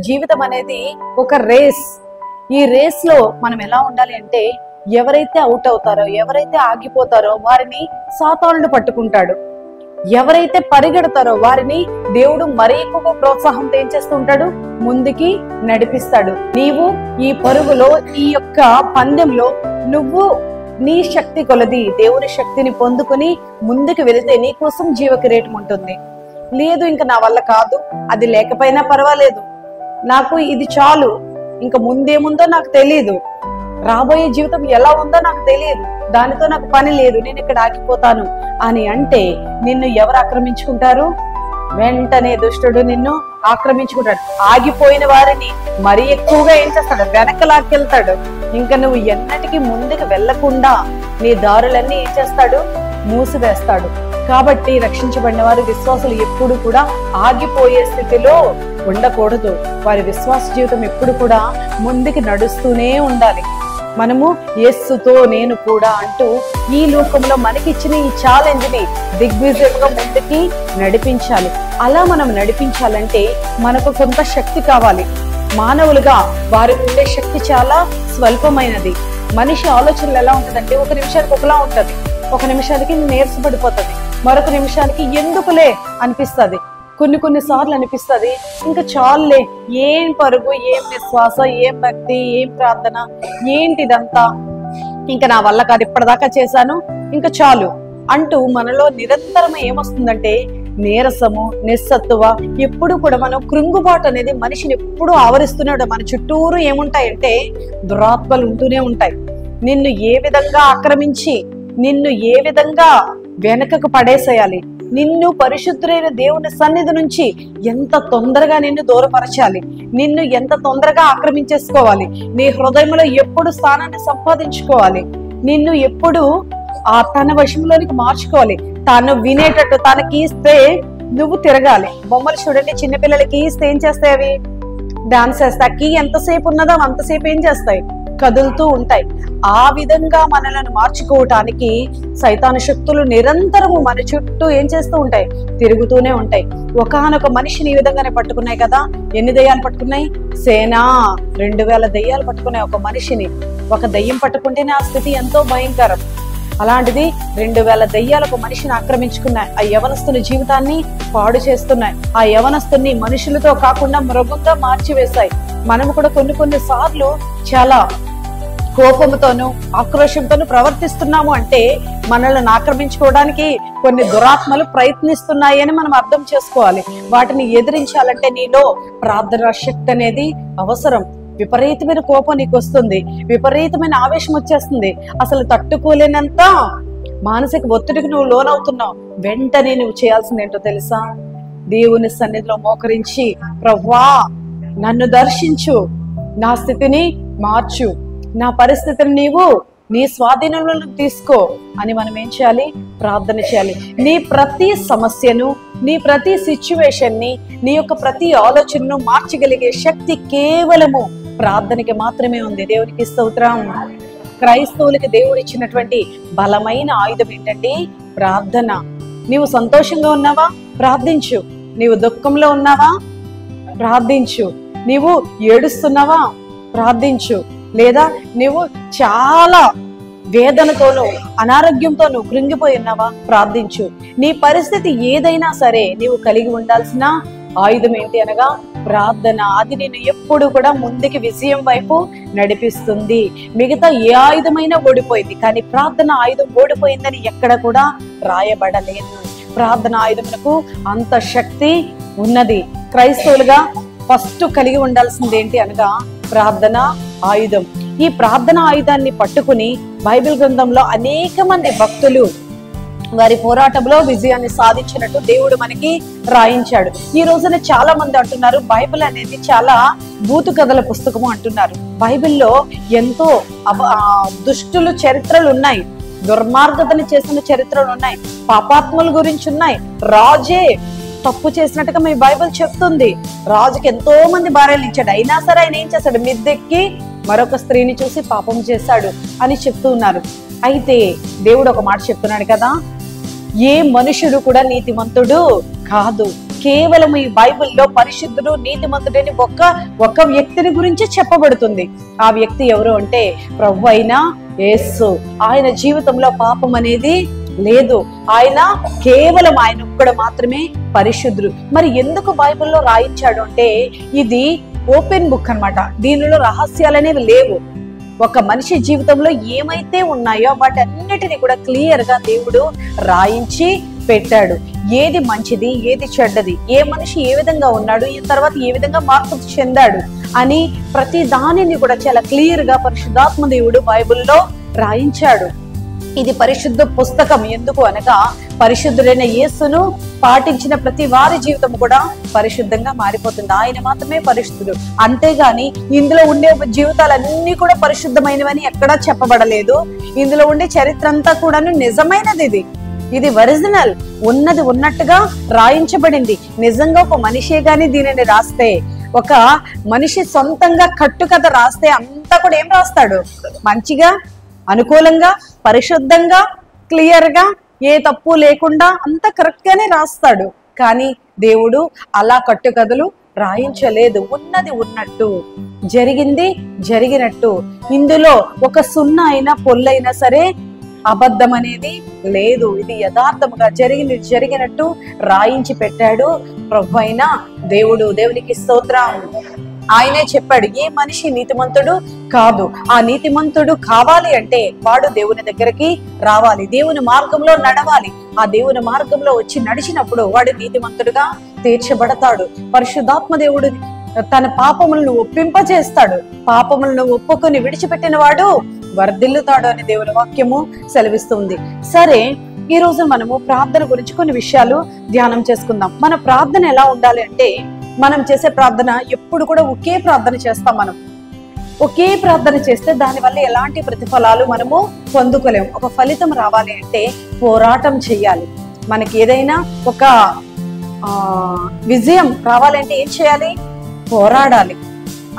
జీవితం అనేది ఒక రేస్. ఈ రేస్ లో మనం ఎలా ఉండాలి అంటే, ఎవరైతే అవుట్ అవుతారో, ఎవరైతే ఆగిపోతారో వారిని సాతానుడు పట్టుకుంటాడు. ఎవరైతే పరిగెడతారో వారిని దేవుడు మరీ ఎక్కువ ప్రోత్సాహంతో ఏం చేస్తూ ఉంటాడు, ముందుకి నడిపిస్తాడు. నీవు ఈ పరుగులో, ఈ యొక్క పందెంలో నువ్వు నీ శక్తి కొలది దేవుని శక్తిని పొందుకొని ముందుకు వెళితే నీ కోసం జీవ కిరీటం ఉంటుంది. లేదు ఇంకా నా వల్ల కాదు, అది లేకపోయినా పర్వాలేదు, నాకు ఇది చాలు, ఇంకా ముందేముందో నాకు తెలియదు, రాబోయే జీవితం ఎలా ఉందో నాకు తెలియదు, దానితో నాకు పని లేదు, నేను ఇక్కడ ఆగిపోతాను అని అంటే నిన్ను ఎవరు ఆక్రమించుకుంటారు? వెంటనే దుష్టుడు నిన్ను ఆక్రమించుకుంటాడు. ఆగిపోయిన వారిని మరీ ఎక్కువగా ఏం చేస్తాడు, వెనక లాక్కెళ్తాడు. ఇంకా నువ్వు ఎన్నటికీ ముందుకు వెళ్లకుండా నీ దారులన్నీ ఏం చేస్తాడు, మూసివేస్తాడు. కాబట్టి రక్షించబడిన వారు, విశ్వాసులు ఎప్పుడు కూడా ఆగిపోయే స్థితిలో ఉండకూడదు. వారి విశ్వాస జీవితం ఎప్పుడు కూడా ముందుకు నడుస్తూనే ఉండాలి. మనము యేసుతో నేను కూడా అంటూ ఈ లోకంలో మనకిచ్చిన ఈ ఛాలెంజ్ ని దిగ్విజయంగా ముందుకి నడిపించాలి. అలా మనం నడిపించాలంటే మనకు కొంత శక్తి కావాలి. మానవులుగా వారికి ఉండే శక్తి చాలా స్వల్పమైనది. మనిషి ఆలోచనలు ఎలా ఉంటదంటే, ఒక నిమిషానికి ఒకలా ఉంటది, ఒక నిమిషానికి నీరసపడిపోతుంది, మరొక నిమిషానికి ఎందుకులే అనిపిస్తుంది, కొన్ని సార్లు అనిపిస్తుంది ఇంకా చాలులే, ఏం పరుగు, ఏం విశ్వాస, ఏం భక్తి, ఏం ప్రార్థన, ఏంటిదంతా, ఇంకా నా వల్ల కాదు, ఇప్పటిదాకా చేశాను ఇంకా చాలు అంటూ మనలో నిరంతరం ఏమొస్తుందంటే నీరసము, నిస్సత్తువ, ఎప్పుడు కూడా మనం కృంగుబాటు అనేది మనిషిని ఎప్పుడు ఆవరిస్తున్నాడు. మన చుట్టూరు ఏముంటాయంటే దురాత్మలు ఉంటూనే ఉంటాయి. నిన్ను ఏ విధంగా ఆక్రమించి, నిన్ను ఏ విధంగా వెనకకు పడేసేయాలి, నిన్ను పరిశుద్ధులైన దేవుని సన్నిధి నుంచి ఎంత తొందరగా నిన్ను దూరపరచాలి, నిన్ను ఎంత తొందరగా ఆక్రమించేసుకోవాలి, నీ హృదయంలో ఎప్పుడు స్థానాన్ని సంపాదించుకోవాలి, నిన్ను ఎప్పుడు తన వశంలోనికి మార్చుకోవాలి. తను వినేటట్టు తనకి ఇస్తే నువ్వు తిరగాలి. బొమ్మలు చూడండి, చిన్నపిల్లలకి ఇస్తే ఏం చేస్తాయి, అవి డాన్స్ చేస్తాయి. కీ ఎంతసేపు ఉన్నదో అంతసేపు ఏం చేస్తాయి, కదులుతూ ఉంటాయి. ఆ విధంగా మనలను మార్చుకోవటానికి సైతాను శక్తులు నిరంతరము మన చుట్టూ ఏం చేస్తూ ఉంటాయి, తిరుగుతూనే ఉంటాయి. ఒకానొక మనిషిని ఈ విధంగానే పట్టుకున్నాయి కదా. ఎన్ని దయ్యాలు పట్టుకున్నాయి? సేనా 2000 దయ్యాలు పట్టుకున్నాయి ఒక మనిషిని. ఒక దయ్యం పట్టుకుంటేనే ఆ స్థితి ఎంతో భయంకరం. అలాంటిది 2000 దయ్యాలు ఒక మనిషిని ఆక్రమించుకున్నాయి. ఆ యవనస్తుని జీవితాన్ని పాడు చేస్తున్నాయి. ఆ యవనస్తుని మనుషులతో కాకుండా మృగంగా మార్చివేశాయి. మనము కూడా కొన్ని సార్లు చాలా కోపంతోనూ ఆక్రోషంతోనూ ప్రవర్తిస్తున్నాము అంటే మనల్ని ఆక్రమించుకోవడానికి కొన్ని దురాత్మలు ప్రయత్నిస్తున్నాయి అని మనం అర్థం చేసుకోవాలి. వాటిని ఎదిరించాలంటే నీలో ప్రార్థనా శక్తి అనేది అవసరం. విపరీతమైన కోపం నీకు వస్తుంది, విపరీతమైన ఆవేశం వచ్చేస్తుంది, అసలు తట్టుకోలేనంత మానసిక ఒత్తిడికి నువ్వు లోనవుతున్నావు. వెంటనే నువ్వు చేయాల్సింది ఏంటో తెలుసా? దేవుని సన్నిధిలో మోకరించి, ప్రభువా నన్ను దర్శించు, నా స్థితిని మార్చు, నా పరిస్థితిని నీవు నీ స్వాధీనంలో తీసుకో అని మనం ఏం చేయాలి? ప్రార్థన చేయాలి. నీ ప్రతి సమస్యను, నీ ప్రతి సిచ్యువేషన్ ని, నీ యొక్క ప్రతి ఆలోచనను మార్చగలిగే శక్తి కేవలము ప్రార్థనకి మాత్రమే ఉంది. దేవునికి స్తోత్రం. క్రైస్తవులకి దేవుడు ఇచ్చినటువంటి బలమైన ఆయుధం ఏంటంటే ప్రార్థన. నీవు సంతోషంగా ఉన్నావా? ప్రార్థించు. నీవు దుఃఖంలో ఉన్నావా? ప్రార్థించు. నీవు ఏడుస్తున్నావా? ప్రార్థించు. లేదా నీవు చాలా వేదనతోనూ అనారోగ్యంతోనూ కృంగిపోయి ఉన్నావా? ప్రార్థించు. నీ పరిస్థితి ఏదైనా సరే నీవు కలిగి ఉండాల్సిన ఆయుధం ఏంటి అనగా ప్రార్థన. అది నేను ఎప్పుడు కూడా ముందుకి విజయం వైపు నడిపిస్తుంది. మిగతా ఏ ఆయుధమైనా ఓడిపోయింది, కానీ ప్రార్థన ఆయుధం ఓడిపోయిందని ఎక్కడ కూడా రాయబడలేదు. ప్రార్థన ఆయుధమునకు అంత శక్తి ఉన్నది. క్రైస్తవులుగా ఫస్ట్ కలిగి ఉండాల్సింది ఏంటి అనగా ప్రార్థన ఆయుధం. ఈ ప్రార్థన ఆయుధాన్ని పట్టుకుని బైబిల్ గ్రంథంలో అనేక మంది భక్తులు వారి పోరాటంలో విజయాన్ని సాధించినట్టు దేవుడు మనకి రాయించాడు. ఈ రోజున చాలా మంది అంటున్నారు బైబిల్ అనేది చాలా బూతు కథల పుస్తకము అంటున్నారు. బైబిల్లో ఎంతో దుష్టులు చరిత్రలు ఉన్నాయి, దుర్మార్గతని చేసిన చరిత్రలు ఉన్నాయి, పాపాత్మల గురించి ఉన్నాయి. రాజే తప్పు చేసినట్టుగా మీ బైబిల్ చెప్తుంది. రాజుకి ఎంతో మంది భార్యలు ఇచ్చాడు, అయినా సరే ఆయన ఏం చేశాడు? మిద్దెక్కి మరొక స్త్రీని చూసి పాపం చేశాడు అని చెప్తూ ఉన్నారు. అయితే దేవుడు ఒక మాట చెప్తున్నాడు కదా, ఏ మనుషుడు కూడా నీతిమంతుడు కాదు. కేవలం ఈ బైబిల్లో పరిశుద్ధుడు నీతిమంతుడని ఒక్క వ్యక్తిని గురించి చెప్పబడుతుంది. ఆ వ్యక్తి ఎవరు అంటే ప్రభు అయిన యేసు. ఆయన జీవితంలో పాపం అనేది లేదు. కేవలం ఆయన ఒక్కడు మాత్రమే పరిశుద్ధుడు. మరి ఎందుకు బైబిల్లో రాయించాడు అంటే ఇది ఓపెన్ బుక్ అన్నమాట. దీనిలో రహస్యాలనేవి లేవు. ఒక మనిషి జీవితంలో ఏమైతే ఉన్నాయో వాటన్నిటిని కూడా క్లియర్ గా దేవుడు రాయించి పెట్టాడు. ఏది మంచిది, ఏది చెడ్డది, ఏ మనిషి ఏ విధంగా ఉన్నాడు, ఈ తర్వాత ఏ విధంగా మార్పు చెందాడు అని ప్రతి దానిని కూడా చాలా క్లియర్ గా పరిశుద్ధాత్మ దేవుడు బైబిల్లో రాయించాడు. ఇది పరిశుద్ధ పుస్తకం. ఎందుకు అనగా పరిశుద్ధుడైన యేసును పాటించిన ప్రతి వారి జీవితం కూడా పరిశుద్ధంగా మారిపోతుంది. ఆయన మాత్రమే పరిశుద్ధుడు. అంతేగాని ఇందులో ఉండే జీవితాలన్నీ కూడా పరిశుద్ధమైనవని ఎక్కడా చెప్పబడలేదు. ఇందులో ఉండే చరిత్ర అంతా కూడా నిజమైనది. ఇది ఒరిజినల్, ఉన్నది ఉన్నట్టుగా రాయించబడింది. నిజంగా ఒక మనిషే గాని దీనిని రాస్తే, ఒక మనిషి సొంతంగా కట్టుకథ రాస్తే అంతా కూడా ఏం రాస్తాడు? మంచిగా, అనుకూలంగా, పరిశుద్ధంగా, క్లియర్ గా, ఏ తప్పు లేకుండా అంత కరెక్ట్ గానే రాస్తాడు. కానీ దేవుడు అలా కట్టుకథలు రాయించలేదు. ఉన్నది ఉన్నట్టు, జరిగింది జరిగినట్టు. ఇందులో ఒక సున్నా అయినా పొల్లైనా సరే అబద్ధం అనేది లేదు. ఇది యథార్థముగా జరిగినట్టు రాయించి పెట్టాడు ప్రభు అయిన దేవుడు. దేవునికి స్తోత్రం. ఆయనే చెప్పాడు, ఏ మనిషి నీతిమంతుడు కాదు. ఆ నీతిమంతుడు కావాలి అంటే వాడు దేవుని దగ్గరికి రావాలి, దేవుని మార్గంలో నడవాలి. ఆ దేవుని మార్గంలో వచ్చి నడిచినప్పుడు వాడు నీతిమంతుడుగా తీర్చబడతాడు. పరిశుద్ధాత్మ దేవుడు తన పాపములను ఒప్పింపజేస్తాడు. పాపములను ఒప్పుకొని విడిచిపెట్టిన వాడు వర్ధిల్లుతాడు అని దేవుని వాక్యము సెలవిస్తుంది. సరే, ఈ రోజు మనము ప్రార్థన గురించి కొన్ని విషయాలు ధ్యానం చేసుకుందాం. మన ప్రార్థన ఎలా ఉండాలి అంటే, మనం చేసే ప్రార్థన ఎప్పుడు కూడా ఒకే ప్రార్థన చేస్తాం. మనం ఒకే ప్రార్థన చేస్తే దానివల్ల ఎలాంటి ప్రతిఫలాలు మనము పొందుకోలేము. ఒక ఫలితం రావాలి అంటే పోరాటం చెయ్యాలి. మనకి ఏదైనా ఒక విజయం రావాలంటే ఏం చేయాలి? పోరాడాలి.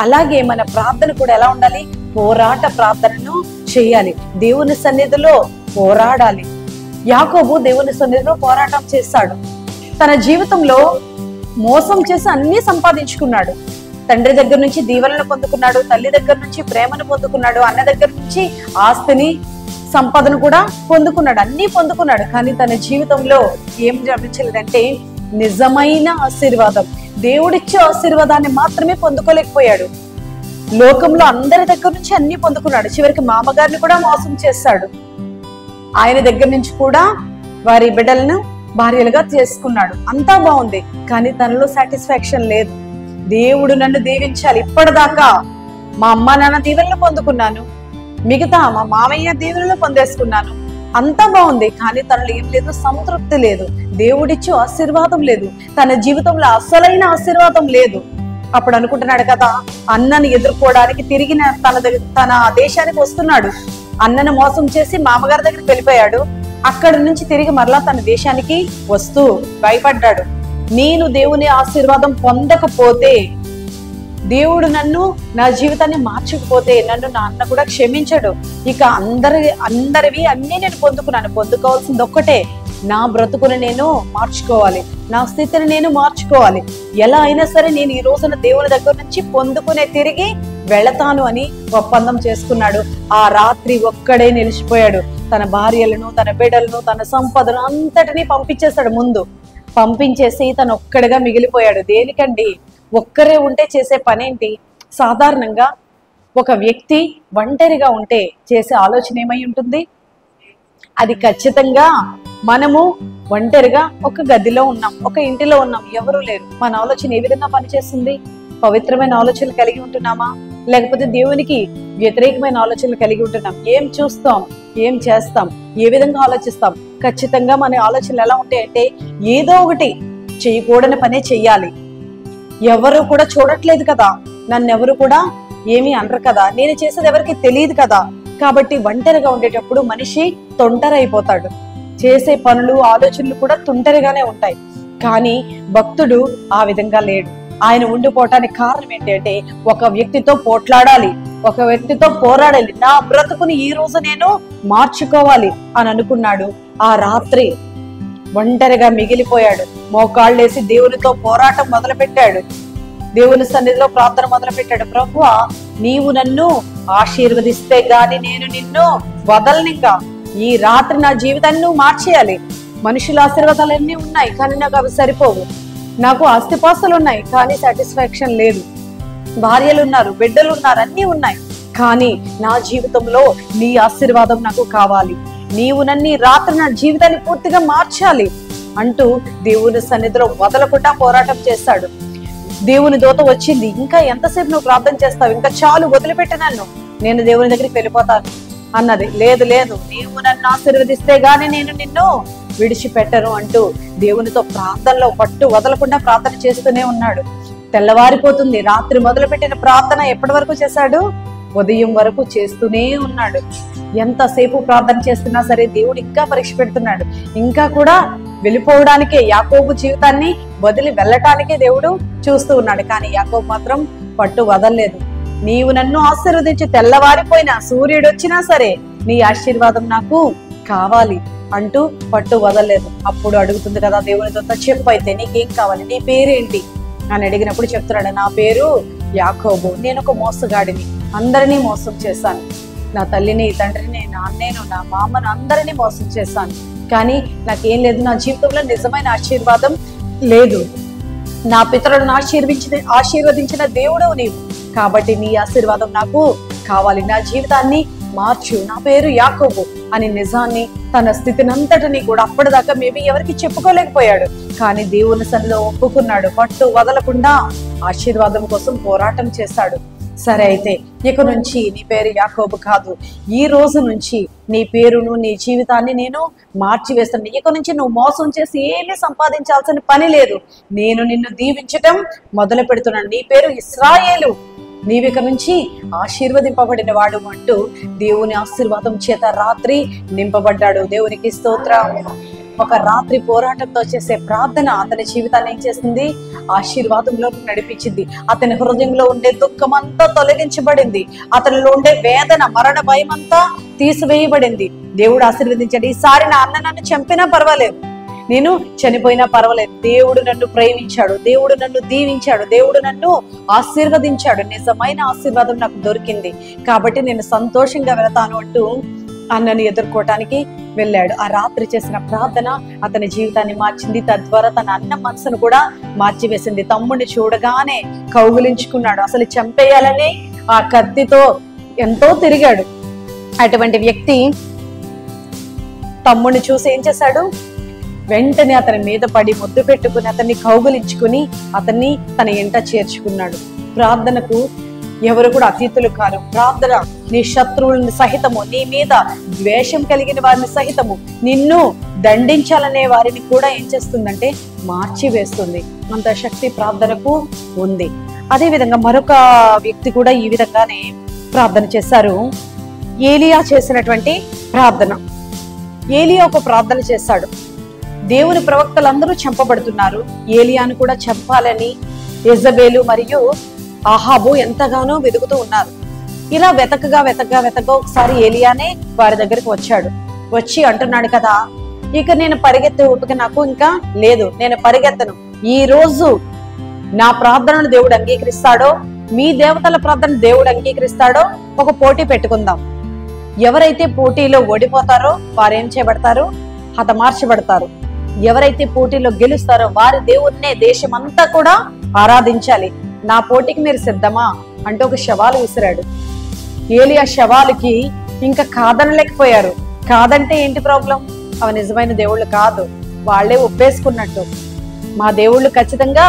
అలాగే మన ప్రార్థన కూడా ఎలా ఉండాలి? పోరాట ప్రార్థనను చేయాలి. దేవుని సన్నిధిలో పోరాడాలి. యాకోబు దేవుని సన్నిధిలో పోరాటం చేశాడు. తన జీవితంలో మోసం చేసి అన్ని సంపాదించుకున్నాడు. తండ్రి దగ్గర నుంచి దీవెనలు పొందుకున్నాడు, తల్లి దగ్గర నుంచి ప్రేమను పొందుకున్నాడు, అన్న దగ్గర నుంచి ఆస్తిని, సంపదను కూడా పొందుకున్నాడు, అన్ని పొందుకున్నాడు. కానీ తన జీవితంలో ఏం లభించలేదంటే నిజమైన ఆశీర్వాదం, దేవుడిచ్చే ఆశీర్వాదాన్ని మాత్రమే పొందుకోలేకపోయాడు. లోకంలో అందరి దగ్గర నుంచి అన్ని పొందుకున్నాడు. చివరికి మామగారిని కూడా మోసం చేశాడు. ఆయన దగ్గర నుంచి కూడా వారి బిడ్డలను భార్యలుగా చేసుకున్నాడు. అంతా బాగుంది, కానీ తనలో సాటిస్ఫాక్షన్ లేదు. దేవుడు నన్ను దీవించాలి, ఇప్పటిదాకా మా అమ్మ నాన్న దీవెనలు పొందుకున్నాను, మిగతా మా మామయ్య దీవెనలు పొందేసుకున్నాను, అంతా బాగుంది, కానీ తనలో ఏం లేదు? సంతృప్తి లేదు. దేవుడిచ్చే ఆశీర్వాదం లేదు. తన జీవితంలో అసలైన ఆశీర్వాదం లేదు. అప్పుడు అనుకుంటున్నాడు కదా, అన్నని ఎదుర్కోవడానికి తిరిగి తన దేశానికి వస్తున్నాడు. అన్నను మోసం చేసి మామగారి దగ్గరికి వెళ్ళిపోయాడు. అక్కడి నుంచి తిరిగి మరలా తన దేశానికి వస్తూ భయపడ్డాడు. నేను దేవుని ఆశీర్వాదం పొందకపోతే, దేవుడు నా జీవితాన్ని మార్చకపోతే నన్ను నా అన్న కూడా క్షమించడు. ఇక అందరివి అన్ని నేను పొందుకోవాల్సింది ఒక్కటే, నా బ్రతుకుని నేను మార్చుకోవాలి, నా స్థితిని నేను మార్చుకోవాలి. ఎలా అయినా సరే నేను ఈ రోజున దేవుని దగ్గర నుంచి పొందుకునే తిరిగి వెళతాను అని ఒప్పందం చేసుకున్నాడు. ఆ రాత్రి ఒక్కడే నిలిచిపోయాడు. తన భార్యలను, తన బిడ్డలను, తన సంపదను అంతటినీ పంపించేశాడు. ముందు పంపించేసి తను ఒక్కడిగా మిగిలిపోయాడు. దేనికండి? ఒక్కరే ఉంటే చేసే పనేంటి? సాధారణంగా ఒక వ్యక్తి ఒంటరిగా ఉంటే చేసే ఆలోచన ఏమై ఉంటుంది? అది ఖచ్చితంగా మనము ఒంటరిగా ఒక గదిలో ఉన్నాం, ఒక ఇంటిలో ఉన్నాం, ఎవరూ లేరు. మన ఆలోచన ఏ విధంగా పనిచేస్తుంది? పవిత్రమైన ఆలోచనలు కలిగి ఉంటున్నామా, లేకపోతే దేవునికి వ్యతిరేకమైన ఆలోచనలు కలిగి ఉంటున్నాం? ఏం చూస్తాం, ఏం చేస్తాం, ఏ విధంగా ఆలోచిస్తాం? ఖచ్చితంగా మన ఆలోచనలు ఎలా ఉంటాయంటే ఏదో ఒకటి చేయకూడని పనే చెయ్యాలి. ఎవరు కూడా చూడట్లేదు కదా, నన్నెవరు కూడా ఏమీ అనరు కదా, నేను చేసేది ఎవరికి తెలియదు కదా. కాబట్టి ఒంటరిగా ఉండేటప్పుడు మనిషి తొంటరైపోతాడు. చేసే పనులు, ఆలోచనలు కూడా తొంటరిగానే ఉంటాయి. కానీ భక్తుడు ఆ విధంగా లేడు. ఆయన ఉండిపోవటానికి కారణం ఏంటంటే ఒక వ్యక్తితో పోట్లాడాలి, ఒక వ్యక్తితో పోరాడాలి. నా బ్రతుకుని ఈ రోజు నేను మార్చుకోవాలి అని అనుకున్నాడు. ఆ రాత్రి ఒంటరిగా మిగిలిపోయాడు. మోకాళ్ళేసి దేవునితో పోరాటం మొదలుపెట్టాడు. దేవుని సన్నిధిలో ప్రార్థన మొదలుపెట్టాడు. ప్రభువా, నీవు నన్ను ఆశీర్వదిస్తే గాని నేను నిన్ను వదలనింకా. ఈ రాత్రి నా జీవితాన్ని నువ్వు మార్చేయాలి. మనుషుల ఆశీర్వాదాలన్నీ ఉన్నాయి, కానీ నాకు అవి సరిపోవు. నాకు ఆస్తిపాస్తులు ఉన్నాయి, కానీ సాటిస్ఫాక్షన్ లేదు. భార్యలు ఉన్నారు, బిడ్డలు ఉన్నారు, అన్నీ ఉన్నాయి, కానీ నా జీవితంలో నీ ఆశీర్వాదం నాకు కావాలి. నీవు నన్ను రాత్రి నా జీవితాన్ని పూర్తిగా మార్చాలి అంటూ దేవుని సన్నిధిలో వదలకుండా పోరాటం చేస్తాడు. దేవుని దూత వచ్చింది. ఇంకా ఎంతసేపు నువ్వు ప్రార్థన చేస్తావు? ఇంకా చాలు, వదిలిపెట్టి నన్ను, నేను దేవుని దగ్గరికి వెళ్ళిపోతాను అన్నది. లేదు లేదు, నీవు నన్ను ఆశీర్వదిస్తే గాని నేను నిన్ను విడిచిపెట్టను అంటూ దేవునితో ప్రార్థనలో పట్టు వదలకుండా ప్రార్థన చేస్తూనే ఉన్నాడు. తెల్లవారిపోతుంది. రాత్రి మొదలుపెట్టిన ప్రార్థన ఎప్పటి వరకు చేశాడు? ఉదయం వరకు చేస్తూనే ఉన్నాడు. ఎంతసేపు ప్రార్థన చేస్తున్నా సరే దేవుడు ఇంకా పరీక్ష పెడుతున్నాడు. ఇంకా కూడా వెళ్ళిపోవడానికే, యాకోబు జీవితాన్ని వదిలి వెళ్ళటానికే దేవుడు చూస్తూ ఉన్నాడు. కానీ యాకోబు మాత్రం పట్టు వదలలేదు. నీవు నన్ను ఆశీర్వదించి తెల్లవారిపోయినా, సూర్యుడు వచ్చినా సరే నీ ఆశీర్వాదం నాకు కావాలి అంటూ పట్టు వదలలేదు. అప్పుడు అడుగుతుంది కదా దేవునితో, చెప్పు అయితే నీకేం కావాలి, నీ పేరేంటి అని అడిగినప్పుడు చెప్తున్నాడు, నా పేరు యాకోబు, నేను ఒక మోసగాడిని, అందరినీ మోసం చేశాను. నా తల్లిని, తండ్రిని, నాన్నేను, నా మామను, అందరినీ మోసం చేశాను. కానీ నాకేం లేదు, నా జీవితంలో నిజమైన ఆశీర్వాదం లేదు. నా పితరులను ఆశీర్వదించిన దేవుడు నీవు, కాబట్టి నీ ఆశీర్వాదం నాకు కావాలి, నా జీవితాన్ని మార్చు, నా పేరు యాకోబు అని నిజాన్ని, తన స్థితినంతటిని కూడా అప్పటిదాకా మేబీ ఎవరికి చెప్పుకోలేకపోయాడు. కానీ దేవుని సన్నిధిలో ఒప్పుకున్నాడు. పట్టు వదలకుండా ఆశీర్వాదం కోసం పోరాటం చేశాడు. సరే అయితే ఇక నుంచి నీ పేరు యాకోబు కాదు, ఈ రోజు నుంచి నీ పేరును, నీ జీవితాన్ని నేను మార్చివేస్తాను. ఇక నుంచి నువ్వు మోసం చేసి ఏమీ సంపాదించాల్సిన పని లేదు. నేను నిన్ను దీవించటం మొదలు పెడుతున్నాను. నీ పేరు ఇశ్రాయేలు, నీవిక నుంచి ఆశీర్వదింపబడిన వాడు అంటూ దేవుని ఆశీర్వాదం చేత రాత్రి నింపబడ్డాడు. దేవునికి స్తోత్రం. ఒక రాత్రి పోరాటంతో చేసే ప్రార్థన అతని జీవితాన్ని ఏం చేసింది? ఆశీర్వాదంలోకి నడిపించింది. అతని హృదయంలో ఉండే దుఃఖం అంతా తొలగించబడింది. అతనిలో ఉండే వేదన, మరణ భయం అంతా తీసివేయబడింది. దేవుడు ఆశీర్వదించాడు. ఈసారి నా అన్న నన్ను చంపినా పర్వాలేదు, నేను చనిపోయినా పర్వాలేదు, దేవుడు నన్ను ప్రేమించాడు, దేవుడు నన్ను దీవించాడు, దేవుడు నన్ను ఆశీర్వదించాడు, నిజమైన ఆశీర్వాదం నాకు దొరికింది, కాబట్టి నేను సంతోషంగా వెళతాను అంటూ అన్నని ఎదుర్కోవటానికి వెళ్ళాడు. ఆ రాత్రి చేసిన ప్రార్థన అతని జీవితాన్ని మార్చింది. తద్వారా తన అన్న మనసును కూడా మార్చివేసింది. తమ్ముడిని చూడగానే కౌగులించుకున్నాడు. అసలు చంపేయాలని ఆ కత్తితో ఎంతో తిరిగాడు. అటువంటి వ్యక్తి తమ్ముడిని చూసి ఏం చేశాడు? వెంటనే అతని మీద పడి ముద్దు పెట్టుకుని అతన్ని కౌగులించుకుని అతన్ని తన ఎంట చేర్చుకున్నాడు. ప్రార్థనకు ఎవరు కూడా అతీతులు కారు. ప్రార్థన నీ శత్రువులని సహితము, నీ మీద ద్వేషం కలిగిన వారిని సహితము, నిన్ను దండించాలనే వారిని కూడా ఏం చేస్తుందంటే మార్చివేస్తుంది. అంత శక్తి ప్రార్థనకు ఉంది. అదే విధంగా మరొక వ్యక్తి కూడా ఈ విధంగానే ప్రార్థన చేశారు. ఏలియా చేసినటువంటి ప్రార్థన. ఏలియా ఒక ప్రార్థన చేశాడు. దేవుని ప్రవక్తలందరూ చంపబడుతున్నారు, ఏలియాను కూడా చంపాలని యెజబేలు మరియు ఆహాబు ఎంతగానో వెతుకుతూ ఉన్నారు. ఇలా వెతకగా ఒకసారి ఏలియానే వారి దగ్గరికి వచ్చాడు. వచ్చి అంటున్నాడు కదా, ఇక నేను పరిగెత్తే ఓపిక నాకు ఇంకా లేదు, నేను పరిగెత్తను. ఈ రోజు నా ప్రార్థనను దేవుడు అంగీకరిస్తాడో, మీ దేవతల ప్రార్థన దేవుడు అంగీకరిస్తాడో ఒక పోటీ పెట్టుకుందాం. ఎవరైతే పోటీలో ఓడిపోతారో వారేం చేయబడతారు? హతమార్చబడతారు. ఎవరైతే పోటీలో గెలుస్తారో వారి దేవుడినే దేశమంతా కూడా ఆరాధించాలి. నా పోటీకి మీరు సిద్ధమా అంటూ ఒక శవాలు విసిరాడు. ఏలియా శవాలకి ఇంకా కాదనలేకపోయారు. కాదంటే ఏంటి ప్రాబ్లం? అవి నిజమైన దేవుళ్ళు కాదు, వాళ్లే ఒప్పేసుకున్నట్టు. మా దేవుళ్ళు ఖచ్చితంగా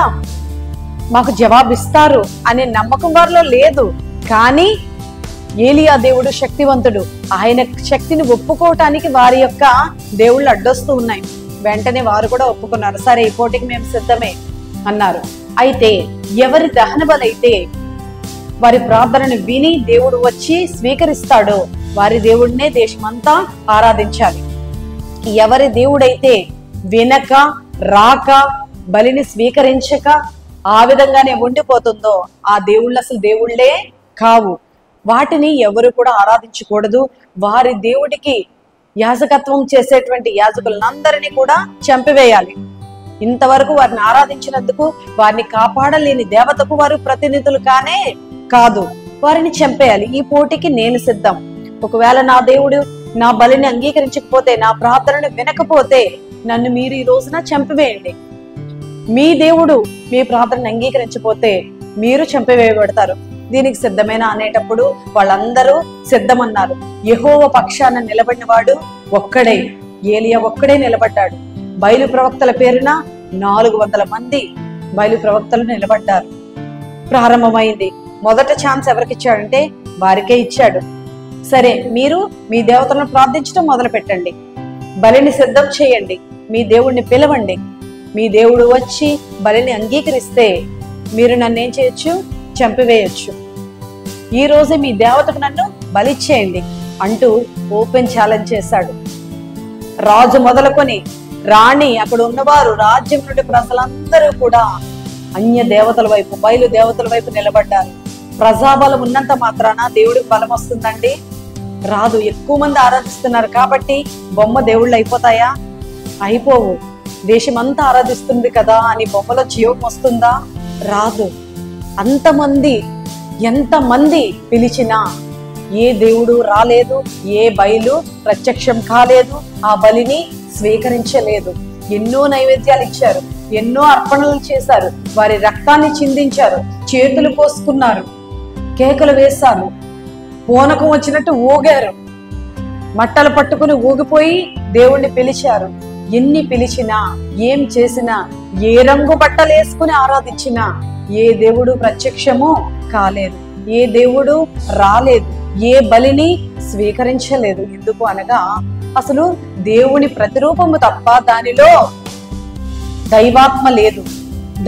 మాకు జవాబిస్తారు అనే నమ్మకం వారిలో లేదు. కానీ ఏలియా దేవుడు శక్తివంతుడు. ఆయన శక్తిని ఒప్పుకోవటానికి వారి యొక్క దేవుళ్ళు అడ్డొస్తూ ఉన్నాయి. వెంటనే వారు కూడా ఒప్పుకున్నారు. సరే, ఈ పోటీకి మేము సిద్ధమే అన్నారు. అయితే ఎవరి దహన బలైతే వారి ప్రార్థనను విని దేవుడు వచ్చి స్వీకరిస్తాడో వారి దేవుడినే దేశమంతా ఆరాధించాలి. ఎవరి దేవుడైతే వినక, రాక, బలిని స్వీకరించక ఆ విధంగానే ఉండిపోతుందో ఆ దేవుళ్ళు అసలు దేవుళ్లే కావు. వాటిని ఎవరు కూడా ఆరాధించకూడదు. వారి దేవుడికి యాజకత్వం చేసేటువంటి యాజకులందరినీ కూడా చంపివేయాలి. ఇంతవరకు వారిని ఆరాధించినందుకు వారిని కాపాడలేని దేవతకు వారు ప్రతినిధులు కాదు, వారిని చంపేయాలి. ఈ పోటీకి నేను సిద్ధం. ఒకవేళ నా దేవుడు నా బలిని అంగీకరించకపోతే, నా ప్రార్థనను వినకపోతే నన్ను మీరు ఈ రోజున చంపివేయండి. మీ దేవుడు మీ ప్రార్థనను అంగీకరించకపోతే మీరు చంపివేయబడతారు. దీనికి సిద్ధమేనా అనేటప్పుడు వాళ్ళందరూ సిద్ధమన్నారు. యెహోవా పక్షాన నిలబడిన వాడు ఒక్కడే, ఏలియా ఒక్కడే నిలబడ్డాడు. బయలు ప్రవక్తల పేరున 400 మంది బయలు ప్రవక్తలు నిలబడ్డారు. ప్రారంభమైంది. మొదట ఛాన్స్ ఎవరికి ఇచ్చాడంటే వారికే ఇచ్చాడు. సరే, మీరు మీ దేవతలను ప్రార్థించడం మొదలు పెట్టండి, బలిని సిద్ధం చేయండి, మీ దేవుడిని పిలవండి. మీ దేవుడు వచ్చి బలిని అంగీకరిస్తే మీరు నన్ను ఏం చేయొచ్చు? చంపివేయచ్చు. ఈ రోజే మీ దేవతకు నన్ను బలిచ్చేయండి అంటూ ఓపెన్ ఛాలెంజ్ చేశాడు. రాజు మొదలుకొని రాణి, అక్కడ ఉన్నవారు, రాజ్యం నుండి ప్రజలందరూ కూడా అన్య దేవతల వైపు, బయలు దేవతల వైపు నిలబడ్డారు. ప్రజాబలం ఉన్నంత మాత్రాన దేవుడికి బలం వస్తుందండి? రాదు. ఎక్కువ మంది ఆరాధిస్తున్నారు కాబట్టి బొమ్మ దేవుళ్ళు అయిపోతాయా? అయిపోవు. దేశమంతా ఆరాధిస్తుంది కదా అని బొమ్మలో జీవం వస్తుందా? రాదు. అంతమంది, ఎంతమంది పిలిచినా ఏ దేవుడు రాలేదు, ఏ బయలు ప్రత్యక్షం కాలేదు, ఆ బలిని స్వీకరించలేదు. ఎన్నో నైవేద్యాలు ఇచ్చారు, ఎన్నో అర్పణలు చేశారు, వారి రక్తాన్ని చిందించారు, చేతులు కోసుకున్నారు, కేకలు వేశారు, పూనకం వచ్చినట్టు ఊగారు, మట్టలు పట్టుకుని ఊగిపోయి దేవుణ్ణి పిలిచారు. ఎన్ని పిలిచినా, ఏం చేసినా, ఏ రంగు బట్టలు వేసుకుని ఆరాధించినా ఏ దేవుడు ప్రత్యక్షము కాలేదు, ఏ దేవుడు రాలేదు, ఏ బలిని స్వీకరించలేదు. ఎందుకు అనగా అసలు దేవుని ప్రతిరూపము తప్ప దానిలో దైవాత్మ లేదు,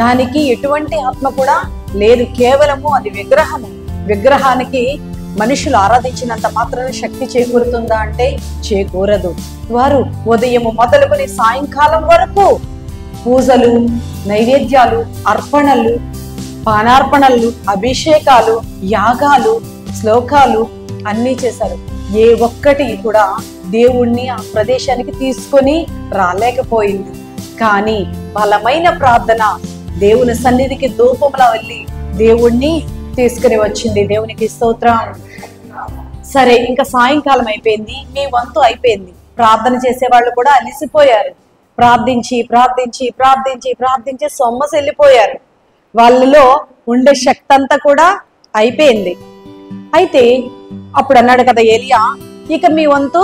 దానికి ఎటువంటి ఆత్మ కూడా లేదు. కేవలము అది విగ్రహము. విగ్రహానికి మనుషులు ఆరాధించినంత మాత్రాన శక్తి చేకూరుతుందా అంటే చేకూరదు. వారు ఉదయం మొదలుకొని సాయంకాలం వరకు పూజలు, నైవేద్యాలు, అర్పణలు, పానార్పణలు, అభిషేకాలు, యాగాలు, శ్లోకాలు అన్నీ చేశారు. ఏ ఒక్కటి కూడా దేవుణ్ణి ఆ ప్రదేశానికి తీసుకొని రాలేకపోయింది. కానీ బలమైన ప్రార్థన దేవుని సన్నిధికి ధూపంలా వెళ్ళి దేవుణ్ణి తీసుకుని వచ్చింది. దేవునికి స్తోత్రం. సరే, ఇంకా సాయంకాలం అయిపోయింది, మీ వంతు అయిపోయింది. ప్రార్థన చేసే వాళ్ళు కూడా అలిసిపోయారు. ప్రార్థించి ప్రార్థించి ప్రార్థించి ప్రార్థించి సొమ్మసెళ్ళిపోయారు. వాళ్ళలో ఉండే శక్తి అంతా కూడా అయిపోయింది. అయితే అప్పుడు అన్నాడు కదా ఏలియా, ఇక మీ వంతు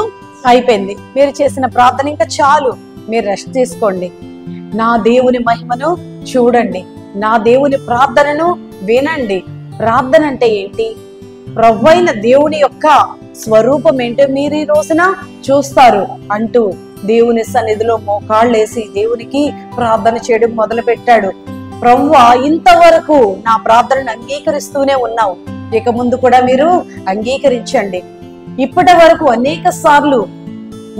అయిపోయింది, మీరు చేసిన ప్రార్థన ఇంకా చాలు, మీరు రెస్ట్ తీసుకోండి, నా దేవుని మహిమను చూడండి, నా దేవుని ప్రార్థనను వినండి. ప్రార్థన అంటే ఏంటి? ప్రభువైన దేవుని యొక్క స్వరూపం ఏంటో మీరు ఈ రోజున చూస్తారు అంటూ దేవుని సన్నిధిలో మోకాళ్ళేసి దేవునికి ప్రార్థన చేయడం మొదలు పెట్టాడు. ప్రభువా, ఇంతవరకు నా ప్రార్థనను అంగీకరిస్తూనే ఉన్నావు, ఇక ముందు కూడా మీరు అంగీకరించండి. ఇప్పటి వరకు అనేక సార్లు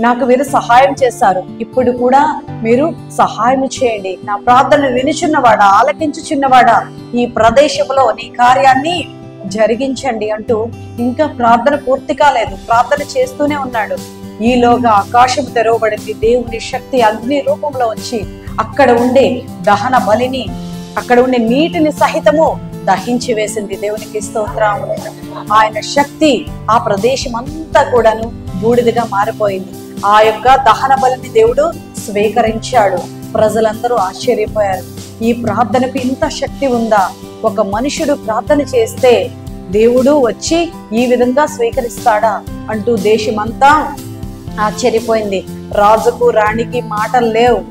నాకు మీరు సహాయం చేశారు, ఇప్పుడు కూడా మీరు సహాయం చేయండి. నా ప్రార్థన వినుచున్నవాడా, ఆలకించుచున్నవాడా, ఈ ప్రదేశంలో నీ కార్యాన్ని జరిగించండి అంటూ ఇంకా ప్రార్థన పూర్తి కాలేదు, ప్రార్థన చేస్తూనే ఉన్నాడు. ఈలోగా ఆకాశం తెరవబడింది. దేవుని శక్తి అగ్ని రూపంలో వచ్చి అక్కడ ఉండే దహన బలిని, అక్కడ ఉండే నీటిని సహితము దహించి వేసింది. దేవునికి స్తోత్రం. ఆయన శక్తి ఆ ప్రదేశం అంతా కూడాను బూడిదగా మారిపోయింది. ఆ యొక్క దహన బలిని దేవుడు స్వీకరించాడు. ప్రజలందరూ ఆశ్చర్యపోయారు. ఈ ప్రార్థనకు ఇంత శక్తి ఉందా? ఒక మనుషుడు ప్రార్థన చేస్తే దేవుడు వచ్చి ఈ విధంగా స్వీకరిస్తాడా అంటూ దేశమంతా ఆశ్చర్యపోయింది. రాజుకు రాణికి మాటలు లేవు.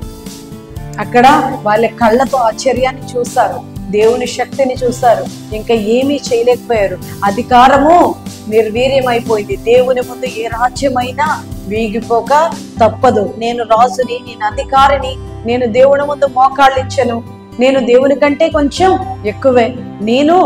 అక్కడ వాళ్ళ కళ్ళతో ఆశ్చర్యాన్ని చూశారు, దేవుని శక్తిని చూశారు, ఇంకా ఏమీ చేయలేకపోయారు. అధికారము నిర్వీర్యమైపోయింది. దేవుని ముందు ఏ రాజ్యమైనా వీగిపోక తప్పదు. నేను రాజుని, నేను అధికారిని, నేను దేవుని ముందు మోకాళ్ళు ఇచ్చను, నేను దేవుని కంటే కొంచెం ఎక్కువే, నేను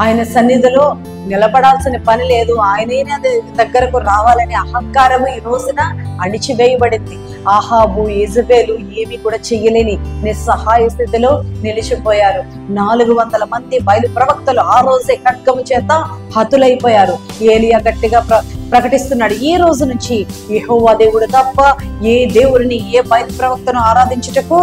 ఆయన సన్నిధిలో నిలబడాల్సిన పని లేదు, ఆయనే దగ్గరకు రావాలనే అహంకారము ఈ రోజున అణిచివేయబడింది. ఆహాబు, యెజబెలు ఏమీ కూడా చెయ్యలేని నిస్సహాయ స్థితిలో నిలిచిపోయారు. 400 మంది బయలు ప్రవక్తలు ఆ రోజే ఖడ్గము చేత హతులైపోయారు. ఏలియా గట్టిగా ప్రకటిస్తున్నాడు. ఈ రోజు నుంచి యెహోవా దేవుడు తప్ప ఏ దేవుడిని, ఏ బయట ప్రవక్తను ఆరాధించుటకు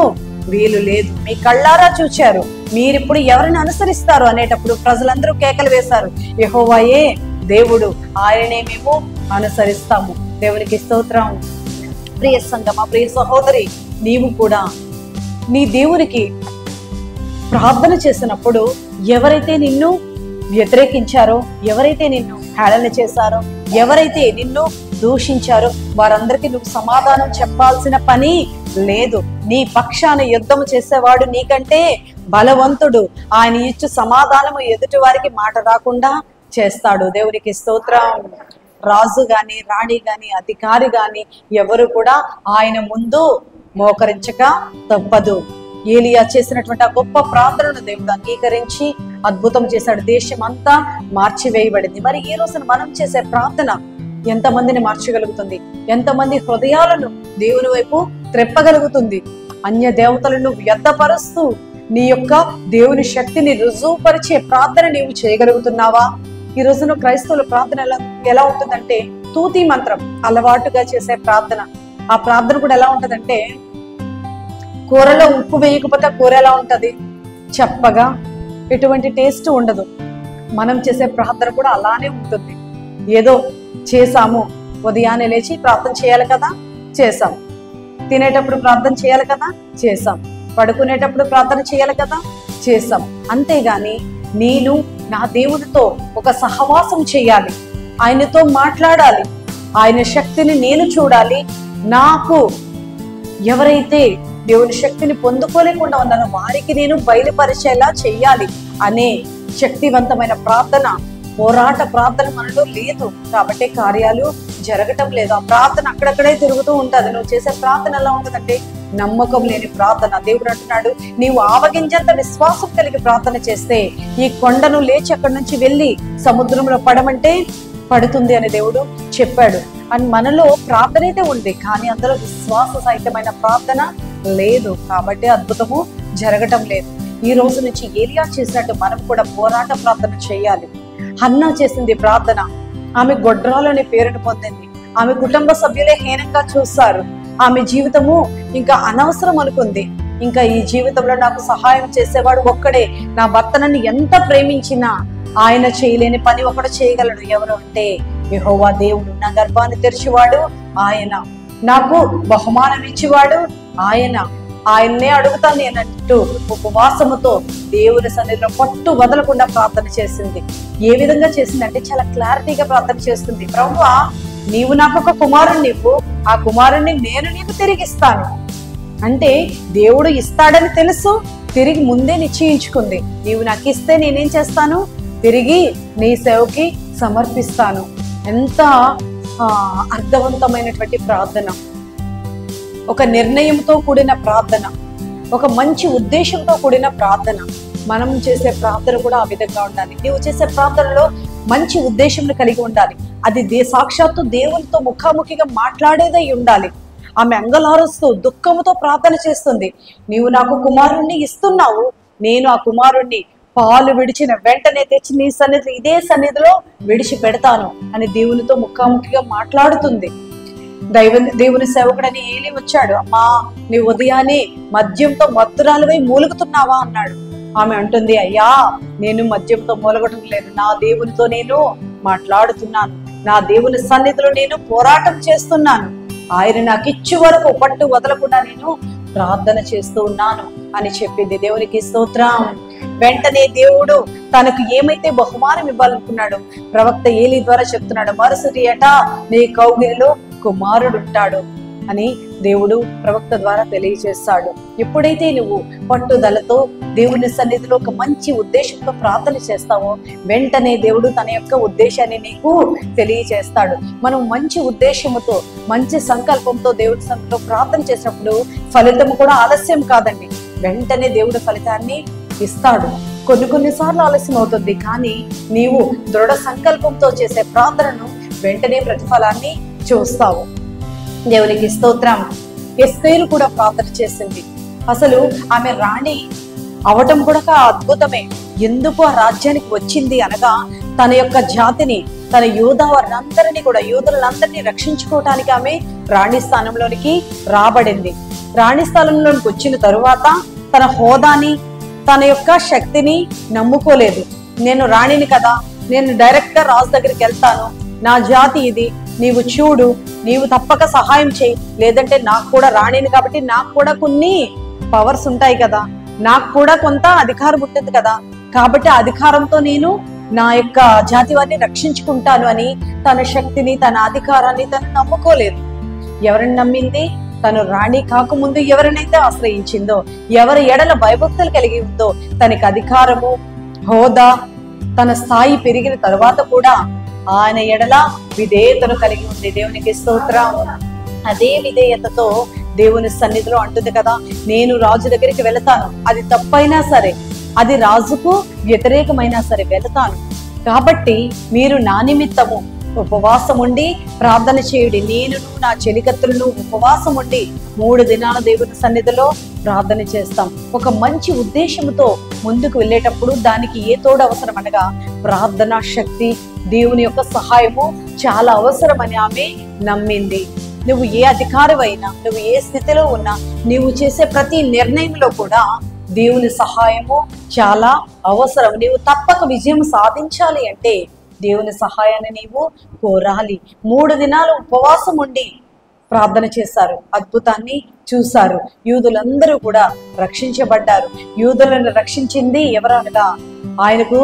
వీలు లేదు. మీ కళ్ళారా చూచారు, మీరిప్పుడు ఎవరిని అనుసరిస్తారు అనేటప్పుడు ప్రజలందరూ కేకలు వేశారు, యెహోవాయే దేవుడు, ఆయననే మేము అనుసరిస్తాము. దేవునికి స్తోత్రం. ప్రియ సంగమా, ప్రియ సహోదరి, నీవు కూడా నీ దేవునికి ప్రార్థన చేసినప్పుడు ఎవరైతే నిన్ను వ్యతిరేకించారో, ఎవరైతే నిన్ను హేళన చేశారో, ఎవరైతే నిన్ను దూషించారో వారందరికీ నువ్వు సమాధానం చెప్పాల్సిన పని లేదు. నీ పక్షాన యుద్ధము చేసేవాడు నీకంటే బలవంతుడు. ఆయన ఇచ్చు సమాధానము ఎదుటి వారికి మాట రాకుండా చేస్తాడు. దేవునికి స్తోత్రం. రాజు గాని, రాణి గాని, అధికారి గాని ఎవరు కూడా ఆయన ముందు మోకరించక తప్పదు. ఏలియా చేసినటువంటి ఆ గొప్ప ప్రార్థనను దేవుడు అంగీకరించి అద్భుతం చేశాడు. దేశం అంతా మార్చివేయబడింది. మరి ఈ రోజున మనం చేసే ప్రార్థన ఎంతమందిని మార్చగలుగుతుంది? ఎంతమంది హృదయాలను దేవుని వైపు త్రెప్పగలుగుతుంది? అన్య దేవతలను వ్యర్థపరుస్తూ నీ యొక్క దేవుని శక్తిని రుజువుపరిచే ప్రార్థన నీవు చేయగలుగుతున్నావా? ఈ రోజున క్రైస్తవుల ప్రార్థన ఎలా ఉంటుందంటే తూతీ మంత్రం అలవాటుగా చేసే ప్రార్థన. ఆ ప్రార్థన కూడా ఎలా ఉంటదంటే, కూరలో ఉప్పు వేయకపోతే కూర ఎలా ఉంటది? చప్పగా, ఎటువంటి టేస్ట్ ఉండదు. మనం చేసే ప్రార్థన కూడా అలానే ఉంటుంది. ఏదో చేసాము, ఉదయాన్నే లేచి ప్రార్థన చేయాలి కదా, చేసాం. తినేటప్పుడు ప్రార్థన చేయాలి కదా, చేసాం. పడుకునేటప్పుడు ప్రార్థన చేయాలి కదా, చేసాం. అంతేగాని నేను నా దేవునితో ఒక సహవాసం చేయాలి, ఆయనతో మాట్లాడాలి, ఆయన శక్తిని నేను చూడాలి, నాకు ఎవరైతే దేవుని శక్తిని పొందుకోలేకుండా ఉన్నానో వారికి నేను బయలుపరిచేలా చెయ్యాలి అనే శక్తివంతమైన ప్రార్థన, పోరాట ప్రార్థన మనలో లేదు. కాబట్టి కార్యాలు జరగటం లేదు. ఆ ప్రార్థన అక్కడక్కడే తిరుగుతూ ఉంటుంది. నువ్వు చేసే ప్రార్థన ఎలా ఉంటుందంటే నమ్మకం లేని ప్రార్థన. దేవుడు అంటున్నాడు, నీవు ఆవగింజంత విశ్వాసం కలిగి ప్రార్థన చేస్తే ఈ కొండను లేచి అక్కడి నుంచి వెళ్ళి సముద్రంలో పడమంటే పడుతుంది అని దేవుడు చెప్పాడు. అని మనలో ప్రార్థన అయితే ఉంది, కానీ అందులో విశ్వాస సహితమైన ప్రార్థన లేదు. కాబట్టి అద్భుతము జరగటం లేదు. ఈ రోజు నుంచి ఏలియా చేసినట్టు మనం కూడా పోరాట ప్రార్థన చేయాలి. హన్నా చేసింది ప్రార్థన. ఆమె గొడ్రాలనే పేరును పొందింది. ఆమె కుటుంబ సభ్యులే హీనంగా చూస్తారు. ఆమె జీవితము ఇంకా అనవసరం అనుకుంది. ఇంకా ఈ జీవితంలో నాకు సహాయం చేసేవాడు ఒక్కడే. నా భర్త నన్ను ఎంత ప్రేమించినా ఆయన చేయలేని పని ఒకడు చేయగలడు. ఎవరు అంటే యెహోవా దేవుడు. నా గర్భాన్ని తెరిచేవాడు ఆయన, నాకు బహుమానం ఇచ్చేవాడు ఆయన, ఆయన్నే అడుగుతాను నేనంటూ ఉపవాసముతో దేవుని సన్నిధిలో పట్టు వదలకుండా ప్రార్థన చేసింది. ఏ విధంగా చేసిందంటే చాలా క్లారిటీగా ప్రార్థన చేస్తుంది. ప్రభువా, నీవు నాకు ఒక కుమారుని ఇవ్వు, ఆ కుమారుణ్ణి నేను నీకు తిరిగిస్తాను. అంటే దేవుడు ఇస్తాడని తెలుసు, తిరిగి ముందే నిశ్చయించుకుంది. నీవు నాకు ఇస్తే నేనేం చేస్తాను? తిరిగి నీ సేవకి సమర్పిస్తాను. ఎంత అర్థవంతమైనటువంటి ప్రార్థన! ఒక నిర్ణయంతో కూడిన ప్రార్థన, ఒక మంచి ఉద్దేశంతో కూడిన ప్రార్థన. మనం చేసే ప్రార్థన కూడా ఆ విధంగా ఉండాలి. నీవు చేసే ప్రార్థనలో మంచి ఉద్దేశం కలిగి ఉండాలి. అది సాక్షాత్తు దేవునితో ముఖాముఖిగా మాట్లాడేదై ఉండాలి. ఆమె అంగలారుస్తూ దుఃఖముతో ప్రార్థన చేస్తుంది. నీవు నాకు కుమారుణ్ణి ఇస్తున్నావు, నేను ఆ కుమారుణ్ణి పాలు విడిచిన వెంటనే తెచ్చి నీ సన్నిధి, ఇదే సన్నిధిలో విడిచి పెడతాను అని దేవునితో ముఖాముఖిగా మాట్లాడుతుంది. దేవుని సేవకుడని ఏలి వచ్చాడు. అమ్మా, నీ ఉదయాన్నే మద్యంతో మత్తురాలువై మూలుగుతున్నావా అన్నాడు. ఆమె అంటుంది, అయ్యా, నేను మద్యంతో మూలగటం లేదు, నా దేవునితో నేను మాట్లాడుతున్నాను, నా దేవుని సన్నిధిలో నేను పోరాటం చేస్తున్నాను, ఆయన నాకు ఇచ్చే వరకు పట్టు వదలకుండా నేను ప్రార్థన చేస్తూ ఉన్నాను అని చెప్పింది. దేవునికి స్తోత్రం. వెంటనే దేవుడు తనకు ఏమైతే బహుమానం ఇవ్వాలనుకున్నాడు ప్రవక్త ఏలి ద్వారా చెప్తున్నాడు. మరుసటి ఏటా నీ కౌగిలిలో కుమారుడు ఉంటాడు అని దేవుడు ప్రవక్త ద్వారా తెలియజేస్తాడు. ఎప్పుడైతే నువ్వు పట్టుదలతో దేవుని సన్నిధిలో ఒక మంచి ఉద్దేశంతో ప్రార్థన చేస్తావో వెంటనే దేవుడు తన యొక్క ఉద్దేశాన్ని నీకు తెలియజేస్తాడు. మనం మంచి ఉద్దేశంతో, మంచి సంకల్పంతో దేవుడి సన్నిధిలో ప్రార్థన చేసినప్పుడు ఫలితం కూడా ఆలస్యం కాదండి, వెంటనే దేవుడు ఫలితాన్ని ఇస్తాడు. కొన్నిసార్లు ఆలస్యం అవుతుంది, కానీ నీవు దృఢ సంకల్పంతో చేసే ప్రార్థనను వెంటనే ప్రతిఫలాన్ని చూస్తావు. దేవునికి స్తోత్రం. ఎస్తేరు కూడా ప్రార్థన చేసింది. అసలు ఆమె రాణి అవటం కూడా అద్భుతమే. ఎందుకు ఆ రాజ్యానికి వచ్చింది అనగా తన యొక్క జాతిని, తన యూదా వారినందరినీ కూడా యూదులందరినీ రక్షించుకోవటానికి ఆమె రాణి స్థానంలోనికి రాబడింది. రాణి స్థానంలోనికి వచ్చిన తరువాత తన హోదాని, తన యొక్క శక్తిని నమ్ముకోలేదు. నేను రాణిని కదా, నేను డైరెక్ట్ గా రాజు దగ్గరికి వెళ్తాను, నా జాతి ఇది, నీవు చూడు, నీవు తప్పక సహాయం చేయి, లేదంటే నాకు కూడా రాణిని కాబట్టి నాకు కూడా కొన్ని పవర్స్ ఉంటాయి కదా, నాకు కూడా కొంత అధికారం ఉంటుంది కదా, కాబట్టి ఆ అధికారంతో నేను నా యొక్క జాతి వారిని రక్షించుకుంటాను అని తన శక్తిని, తన అధికారాన్ని తను నమ్ముకోలేదు. ఎవరిని నమ్మింది? తను రాణి కాకముందు ఎవరినైతే ఆశ్రయించిందో, ఎవరి ఎడల భయభక్తులు కలిగి ఉందో, తనకి అధికారము, హోదా, తన స్థాయి పెరిగిన తరువాత కూడా ఆయన ఎడల విధేయతను కలిగి ఉంది. దేవునికి స్తోత్రం. అదే విధేయతతో దేవుని సన్నిధిలో అంటుంది కదా, నేను రాజు దగ్గరికి వెళతాను, అది తప్పైనా సరే, అది రాజుకు వ్యతిరేకమైనా సరే వెళతాను, కాబట్టి మీరు నా నిమిత్తము ఉపవాసం ఉండి ప్రార్థన చేయుడి. నేను నా చెలికత్తులను ఉపవాసం ఉండి 3 దినాల దేవుని సన్నిధిలో ప్రార్థన చేస్తాం. ఒక మంచి ఉద్దేశంతో ముందుకు వెళ్ళేటప్పుడు దానికి ఏ తోడు అవసరం అనగా ప్రార్థనా శక్తి, దేవుని యొక్క సహాయము చాలా అవసరమని ఆమె నమ్మింది. నువ్వు ఏ అధికారివైనా, నువ్వు ఏ స్థితిలో ఉన్నా, నీవు చేసే ప్రతి నిర్ణయంలో కూడా దేవుని సహాయము చాలా అవసరం. నీవు తప్పక విజయం సాధించాలి అంటే దేవుని సహాయాన్ని నీవు కోరాలి. 3 దినాలు ఉపవాసం ఉండి ప్రార్థన చేశారు, అద్భుతాన్ని చూశారు. యూదులందరూ కూడా రక్షించబడ్డారు. యూదులను రక్షించింది ఎవరనగా ఆయనకు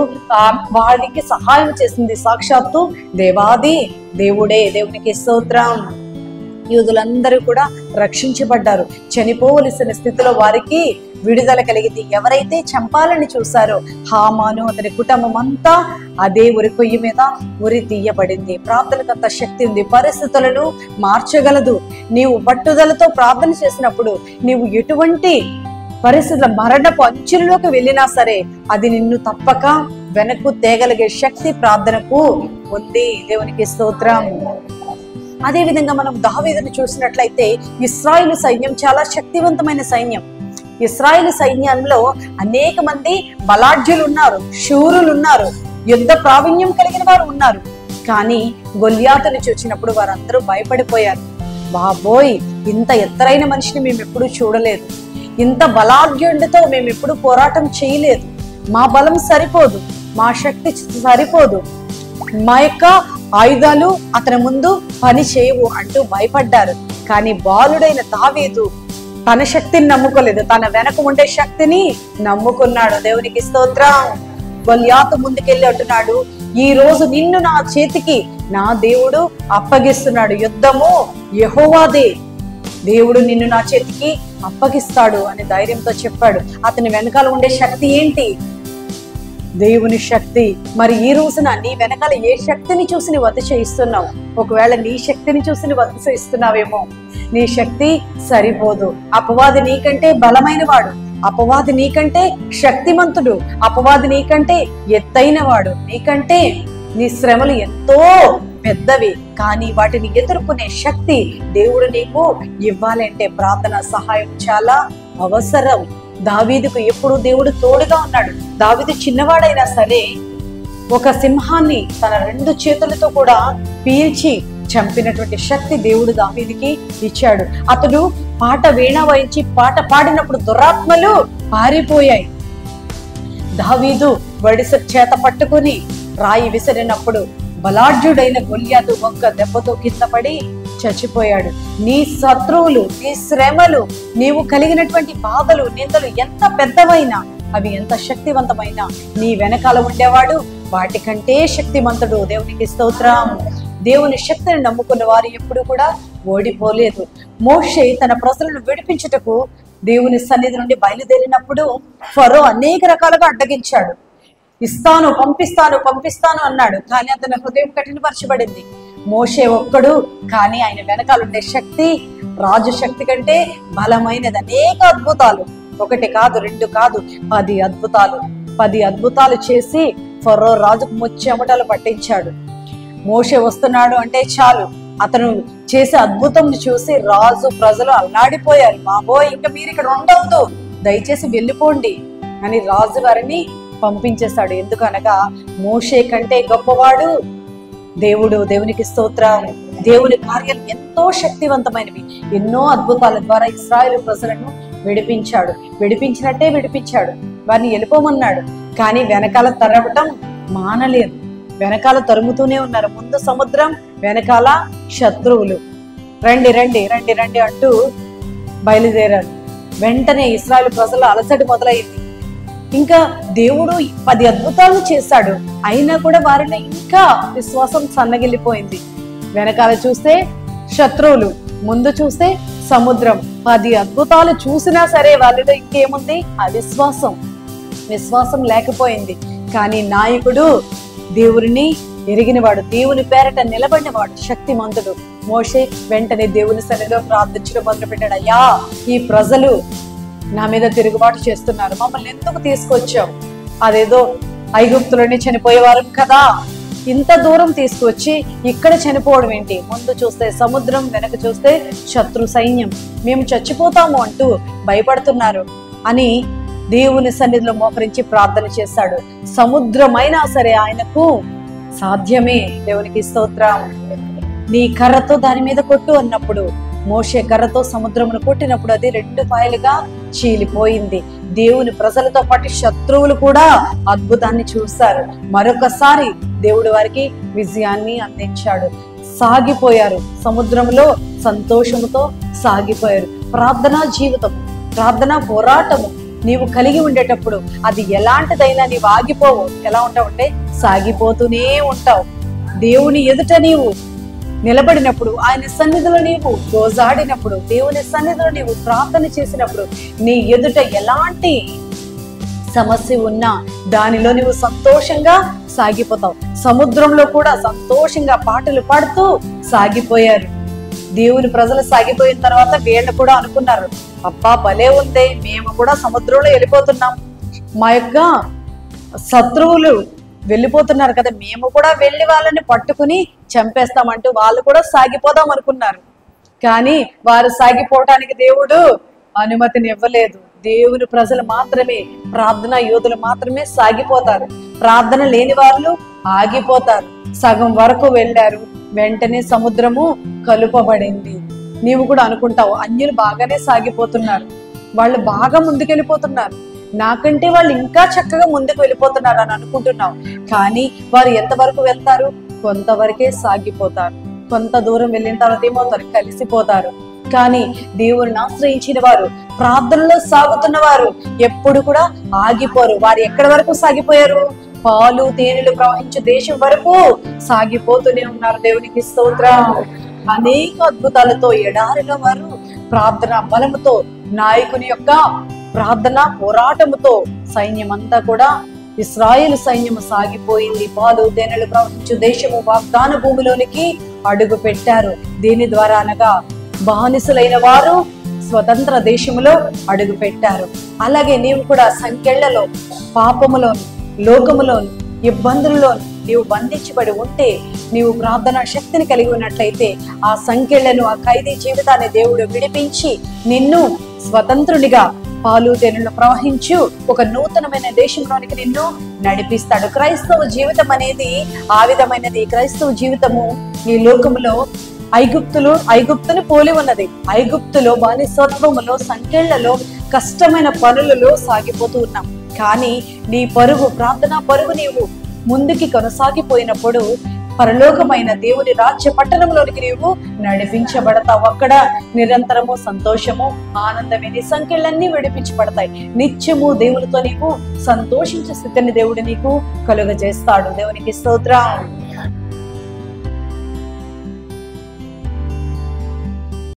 వారికి సహాయం చేసింది సాక్షాత్తు దేవాది దేవుడే. దేవునికి స్తోత్రం. యూదులందరూ కూడా రక్షించబడ్డారు. చనిపోవలసిన స్థితిలో వారికి విడుదల కలిగింది. ఎవరైతే చంపాలని చూశారో హామాను, అతని కుటుంబం అంతా అదే ఉరి కొయ్యి మీద ఉరి తీయబడింది. ప్రార్థనకు అంత శక్తి ఉంది, పరిస్థితులను మార్చగలదు. నీవు పట్టుదలతో ప్రార్థన చేసినప్పుడు నీవు ఎటువంటి పరిస్థితుల మరణపు అంచులలోకి వెళ్ళినా సరే అది నిన్ను తప్పక వెనక్కు తేగలిగే శక్తి ప్రార్థనకు ఉంది. దేవునికి స్తోత్రం. అదే విధంగా మనం దావీదును చూసినట్లయితే ఇశ్రాయేలు సైన్యం చాలా శక్తివంతమైన సైన్యం. ఇశ్రాయేలు సైన్యంలో అనేక మంది బలాఢ్యులు ఉన్నారు, శూరులు ఉన్నారు, యుద్ధ ప్రావీణ్యం కలిగిన వారు ఉన్నారు. కానీ గొల్యాతుని చూసినప్పుడు వారందరూ భయపడిపోయారు. బాబోయ్, ఇంత ఎత్తరైన మనిషిని మేము ఎప్పుడూ చూడలేదు, ఇంత బలాఢ్యుడితో మేము ఎప్పుడు పోరాటం చేయలేదు, మా బలం సరిపోదు, మా శక్తి సరిపోదు, మా యొక్క ఆయుధాలు అతని ముందు పని చేయవు అంటూ భయపడ్డారు. కానీ బాలుడైన దావీదు తన శక్తిని నమ్ముకోలేదు, తన వెనక ఉండే శక్తిని నమ్ముకున్నాడు. దేవునికి స్తోత్రం. గొల్యాతు ముందుకెళ్ళి అంటున్నాడు, ఈ రోజు నిన్ను నా చేతికి నా దేవుడు అప్పగిస్తున్నాడు, యుద్ధము యెహోవాదే, దేవుడు నిన్ను నా చేతికి అప్పగిస్తాడు అని ధైర్యంతో చెప్పాడు. అతని వెనకాల ఉండే శక్తి ఏంటి? దేవుని శక్తి. మరి ఈ రోజున నీ వెనకాల ఏ శక్తిని చూసి నువ్వు అతిశయిస్తున్నావు? ఒకవేళ నీ శక్తిని చూసి నువ్వు అతిశయిస్తున్నావేమో. నీ శక్తి సరిపోదు. అపవాది నీకంటే బలమైన వాడు, అపవాది నీకంటే శక్తిమంతుడు, అపవాది నీకంటే ఎత్తైన వాడు, నీకంటే నీ శ్రమలు ఎంతో పెద్దవి. కానీ వాటిని ఎదుర్కొనే శక్తి దేవుడు నీకు ఇవ్వాలంటే ప్రార్థన సహాయం చాలా అవసరం. దావీదుకు ఎప్పుడు దేవుడు తోడుగా ఉన్నాడు. దావీదు చిన్నవాడైనా సరే ఒక సింహాన్ని తన 2 చేతులతో కూడా పీల్చి చంపినటువంటి శక్తి దేవుడు దావీదుకి ఇచ్చాడు. అతడు పాట వీణ వాయించి పాట పాడినప్పుడు దురాత్మలు పారిపోయాయి. దావీదు వడిస చేత పట్టుకుని రాయి విసిరినప్పుడు బలాఢ్యుడైన గొల్యాతు ఒక్క దెబ్బతో కింద పడి చచ్చిపోయాడు. నీ శత్రువులు, నీ శ్రమలు, నీవు కలిగినటువంటి బాధలు, నిందలు ఎంత పెద్దవైనా, అవి ఎంత శక్తివంతమైనా నీ వెనకాల ఉండేవాడు వాటికంటే శక్తిమంతుడు. దేవునికి స్తోత్రం. దేవుని శక్తిని నమ్ముకున్న వారు ఎప్పుడు కూడా ఓడిపోలేదు. మోషే తన ప్రజలను విడిపించుటకు దేవుని సన్నిధి నుండి బయలుదేరినప్పుడు ఫరో అనేక రకాలుగా అడ్డగించాడు. ఇస్తాను, పంపిస్తాను, పంపిస్తాను అన్నాడు. కానీ అతని హృదయం కఠినపరచబడింది. మోషే ఒక్కడు, కానీ ఆయన వెనకాలండే శక్తి రాజు శక్తి కంటే బలమైనది. అనేక అద్భుతాలు, 1 కాదు 2 కాదు 10 అద్భుతాలు, 10 అద్భుతాలు చేసి ఫరో రాజుకు ముచ్చెమటలు పట్టించాడు. మోషే వస్తున్నాడు అంటే చాలు, అతను చేసే అద్భుతం చూసి రాజు ప్రజలు అల్లాడిపోయారు. బాబోయ్, ఇంకా మీరు ఇక్కడ ఉండవద్దు, దయచేసి వెళ్ళిపోండి అని రాజు వారిని పంపించేశాడు. ఎందుకనగా మోషే కంటే గొప్పవాడు దేవునికి స్తోత్రం. దేవుని కార్యాలు ఎంతో శక్తివంతమైనవి. ఎన్నో అద్భుతాల ద్వారా ఇశ్రాయేలు ప్రజలను విడిపించాడు. విడిపించాడు. వారిని వెళ్ళిపోమన్నాడు. కానీ వెనకాల తరవటం మానలేదు. వెనకాల తరుముతూనే ఉన్నారు. ముందు సముద్రం, వెనకాల శత్రువులు. రండి రండి రండి రండి అంటూ బయలుదేరారు. వెంటనే ఇశ్రాయేలు ప్రజల అలసట మొదలైంది. ఇంకా దేవుడు 10 అద్భుతాలను చేశాడు. అయినా కూడా వారిలో ఇంకా విశ్వాసం సన్నగిల్లిపోయింది. వెనకాల చూస్తే శత్రువులు, ముందు చూస్తే సముద్రం. 10 అద్భుతాలు చూసినా సరే వాళ్ళలో ఇంకేముంది? విశ్వాసం లేకపోయింది. కానీ నాయకుడు దేవుని ఎరిగినవాడు, దేవుని పేరట నిలబడినవాడు, శక్తిమంతుడు మోషే వెంటనే దేవుని సన్నిధిలో ప్రార్థించడం మొదలుపెట్టాడు. అయ్యా, ఈ ప్రజలు నా మీద తిరుగుబాటు చేస్తున్నారు. మమ్మల్ని ఎందుకు తీసుకొచ్చావు? అదేదో ఐగుప్తులోనే చనిపోయేవారు కదా, ఇంత దూరం తీసుకొచ్చి ఇక్కడ చనిపోవడం ఏంటి? ముందు చూస్తే సముద్రం, వెనక చూస్తే శత్రు సైన్యం. మేము చచ్చిపోతాము అంటూ భయపడుతున్నారు అని దేవుని సన్నిధిలో మోకరించి ప్రార్థన చేశాడు. సముద్రమైనా సరే ఆయనకు సాధ్యమే. దేవునికి స్తోత్రం. నీ కర్రతో దాని మీద కొట్టు అన్నప్పుడు మోషే కర్రతో సముద్రమును కొట్టినప్పుడు అది 2 పాయలుగా చీలిపోయింది. దేవుని ప్రజలతో పాటు శత్రువులు కూడా అద్భుతాన్ని చూస్తారు. మరొకసారి దేవుడు వారికి విజయాన్ని అందించాడు. సాగిపోయారు, సముద్రంలో సంతోషముతో సాగిపోయారు. ప్రార్థనా జీవితం, ప్రార్థనా పోరాటము నీవు కలిగి ఉండేటప్పుడు అది ఎలాంటిదైనా నీవు ఆగిపోవు. ఎలా ఉంటావంటే సాగిపోతూనే ఉంటావు. దేవుని ఎదుట నీవు నిలబడినప్పుడు, ఆయన సన్నిధిలో నీవు గోజాడినప్పుడు, దేవుని సన్నిధిలో నీవు ప్రార్థన చేసినప్పుడు, నీ ఎదుట ఎలాంటి సమస్య ఉన్నా దానిలో నీవు సంతోషంగా సాగిపోతావు. సముద్రంలో కూడా సంతోషంగా పాటలు పాడుతూ సాగిపోయారు. దేవుని ప్రజలు సాగిపోయిన తర్వాత వీళ్ళు కూడా అనుకున్నారు, అబ్బా భలే ఉందే, మేము కూడా సముద్రంలో వెళ్ళిపోతున్నాం, మా యొక్క శత్రువులు వెళ్ళిపోతున్నారు కదా, మేము కూడా వెళ్ళి వాళ్ళని పట్టుకుని చంపేస్తామంటూ వాళ్ళు కూడా సాగిపోదాం అనుకున్నారు. కానీ వారు సాగిపోవటానికి దేవుడు అనుమతిని ఇవ్వలేదు. దేవుని ప్రజలు మాత్రమే, ప్రార్థనా యోధులు మాత్రమే సాగిపోతారు. ప్రార్థన లేని వాళ్ళు ఆగిపోతారు. సగం వరకు వెళ్ళారు, వెంటనే సముద్రము కలుపబడింది. నీవు కూడా అనుకుంటావు, అన్యులు బాగానే సాగిపోతున్నారు, వాళ్ళు బాగా ముందుకెళ్ళిపోతున్నారు, నాకంటే వాళ్ళు ఇంకా చక్కగా ముందుకు వెళ్ళిపోతున్నారు అని అనుకుంటున్నావు. కానీ వారు ఎంతవరకు వెళ్తారు? కొంతవరకే సాగిపోతారు. కొంత దూరం వెళ్ళిన తర్వాత ఏమవుతారు? కలిసిపోతారు. కానీ దేవుని ఆశ్రయించిన వారు, ప్రార్థనలో సాగుతున్న వారు ఎప్పుడు కూడా ఆగిపోరు. వారు ఎక్కడి వరకు సాగిపోయారు? పాలు తేనెలు ప్రవహించే దేశం వరకు సాగిపోతూనే ఉన్నారు. దేవునికి స్తోత్రం. అనేక అద్భుతాలతో ఎడారిలో వారు ప్రార్థన బలముతో, నాయకుని యొక్క ప్రార్థన పోరాటముతో సైన్యం అంతా కూడా, ఇశ్రాయేలు సైన్యము సాగిపోయింది. పాలు తేనెలు ప్రవహించు దేశము వాగ్దాన భూమిలోనికి అడుగు పెట్టారు. దీని ద్వారా అనగా బానిసలైన వారు స్వతంత్ర దేశములో అడుగు పెట్టారు. అలాగే నీవు కూడా సంకెళ్లలో, పాపములో, లోకములో, ఇబ్బందుల్లో నీవు బంధించబడి ఉంటే, నీవు ప్రార్థనా శక్తిని కలిగి ఉన్నట్లయితే ఆ సంకెళ్లను, ఆ ఖైదీ జీవితాన్ని దేవుడు విడిపించి నిన్ను స్వతంత్రునిగా పాలు తేనెలు ప్రవహించు ఒక నూతనమైన దేశంలోనికి నిన్ను నడిపిస్తాడు. క్రైస్తవ జీవితం అనేది ఆ విధమైనది. క్రైస్తవ జీవితము ఈ లోకములో ఐగుప్తుని పోలి ఉన్నది. ఐగుప్తులో బానిసత్వములో, సంకెళ్లలో, కష్టమైన పనులలో సాగిపోతూ ఉన్నాం. కానీ నీ పరుగు, ప్రార్థనా పరుగు నీవు ముందుకి కొనసాగిపోయినప్పుడు పరలోకమైన దేవుని రాజ్య పట్టణంలోనికి నీవు నడిపించబడతావు. అక్కడ నిరంతరము సంతోషము, ఆనందమే, నీ సంఖ్యలన్నీ విడిపించబడతాయి. నిత్యము దేవునితో నీకు సంతోషించే స్థితిని దేవుడు నీకు కలుగజేస్తాడు. దేవునికి స్తోత్రం.